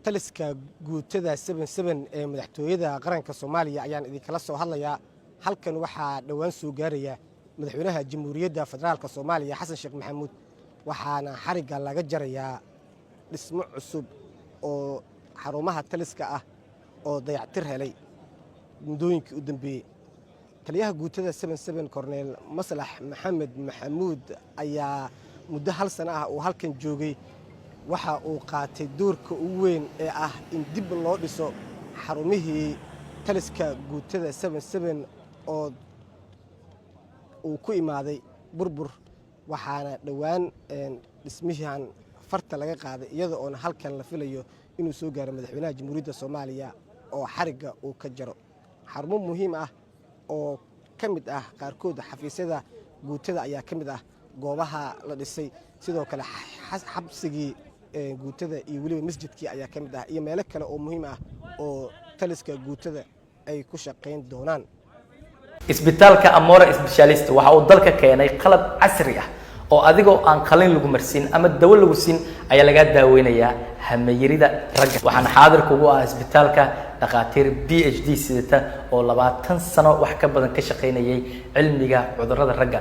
taliska guutada 77 ee madaxtooyada qaranka Soomaaliya ayaan idinkala soo hadlayaa halkan waxaa dhawaan soo gaaraya madaxweynaha Jamhuuriyadda Federaalka Soomaaliya Xasan Sheekh Maxamuud waxaana xariga laga jarayaa dhismo cusub oo xarumaha taliska ah oo dayactir helay mudooyinkii u dambeeyay taliyaha guutada 77 Cornel Maslax Maxamed Maxamuud ayaa muddo hal sano ah oo halkan joogay waxa uu qaatay doorka ugu weyn ee ah in dib loo dhiso xarumihii taliska guutada 77 oo uu ku imaaday burbur waxaana dhawaan dhismihan farta laga qaaday iyada oo halkan la filayo inuu soo gaaro madaxweynaha Jamhuuriyadda Soomaaliya oo xariga uu ka jaro xarumo muhiim ah oo kamid ah qaarkood xafiisyada guutada ayaa kamid ah goobaha la dhisay sidoo kale xabsigii guutada iyo waliba masjidkii ayaa kamid ah iyo meelo kale oo muhiim ah oo taliska guutada ay ku shaqeyn doonaan isbitaalka Amora Specialist waxa uu dalka keenay qalab casri ah oo adigoo aan qalin lagu marsin ama dawo lagu siin ayaa laga daaweynayaa hameeyirida ragga waxaan xaadir kugu ah isbitaalka dhaqaatiir PhD sidata oo 20 sano wax ka badan ka shaqeynayay cilmiga cudurrada ragga